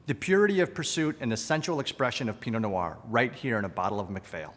The purity of pursuit and the sensual expression of Pinot Noir, right here in a bottle of MacPhail.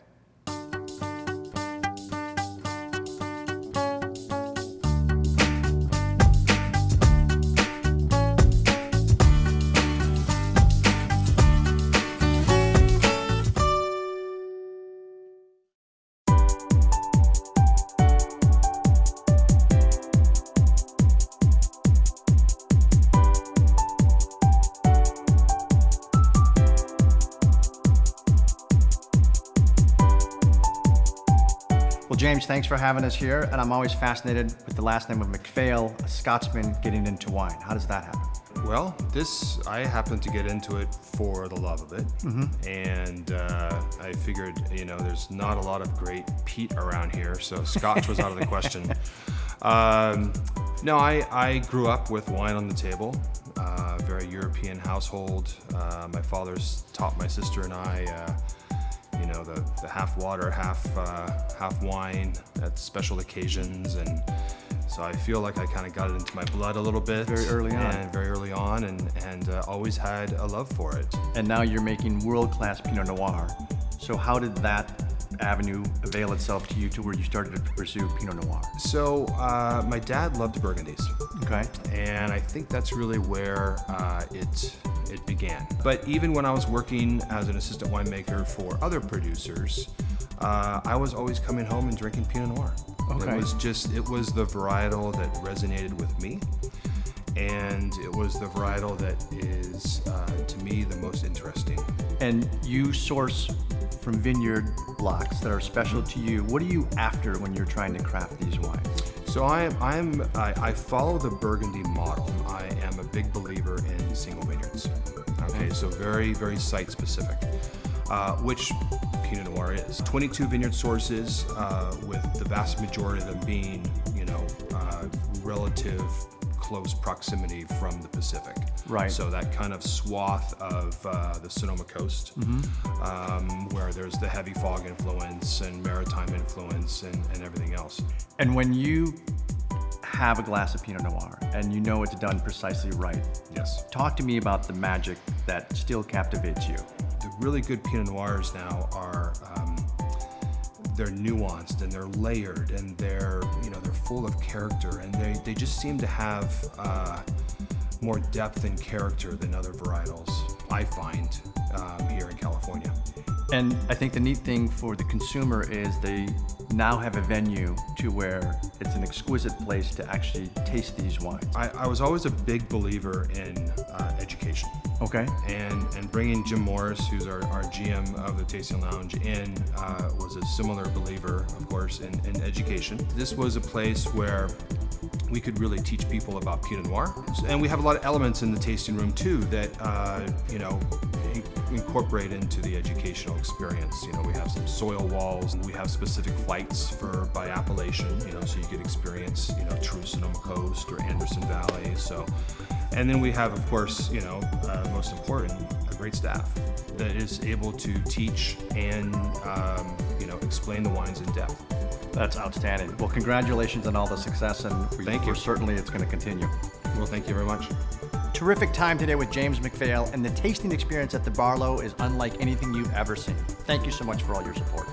Well, James, thanks for having us here, and I'm always fascinated with the last name of MacPhail, a Scotsman getting into wine. How does that happen? Well, I happened to get into it for the love of it, and I figured, there's not a lot of great peat around here, so Scotch was out of the question. No, I grew up with wine on the table, very European household. My father's taught my sister and I the half water, half wine at special occasions, and so I feel like I kind of got it into my blood a little bit. Very early on. And always had a love for it. And now you're making world-class Pinot Noir. So how did that avenue avail itself to you to where you started to pursue Pinot Noir? So my dad loved Burgundies. Okay. And I think that's really where it began. But even when I was working as an assistant winemaker for other producers, I was always coming home and drinking Pinot Noir. Okay. It was the varietal that resonated with me. And it was the varietal that is, to me, the most interesting. And you source from vineyard blocks that are special to you. What are you after when you're trying to craft these wines? So I follow the Burgundy model. I am a big believer in single vineyards. Okay, so very, very site specific, which Pinot Noir is. 22 vineyard sources, with the vast majority of them being, relative close proximity from the Pacific. Right. So that kind of swath of the Sonoma Coast, where there's the heavy fog influence and maritime influence and everything else. And when you have a glass of Pinot Noir and you know it's done precisely right, yes. Talk to me about the magic that still captivates you. The really good Pinot Noirs now are they're nuanced and they're layered and they're full of character, and they just seem to have more depth and character than other varietals I find here in California. And I think the neat thing for the consumer is they now have a venue to where it's an exquisite place to actually taste these wines. I was always a big believer in education. Okay. And bringing Jim Morris, who's our GM of the Tasting Lounge, in was a similar believer, of course, in education. This was a place where we could really teach people about Pinot Noir. And we have a lot of elements in the tasting room too that, incorporate into the educational experience. We have some soil walls, and we have specific flights by appellation, so you could experience, true Sonoma Coast or Anderson Valley. And then we have, of course, most important, a great staff that is able to teach and, explain the wines in depth. That's outstanding. Well, congratulations on all the success, and Thank you. Certainly it's going to continue. Well, thank you very much. Terrific time today with James MacPhail, and the tasting experience at the Barlow is unlike anything you've ever seen. Thank you so much for all your support.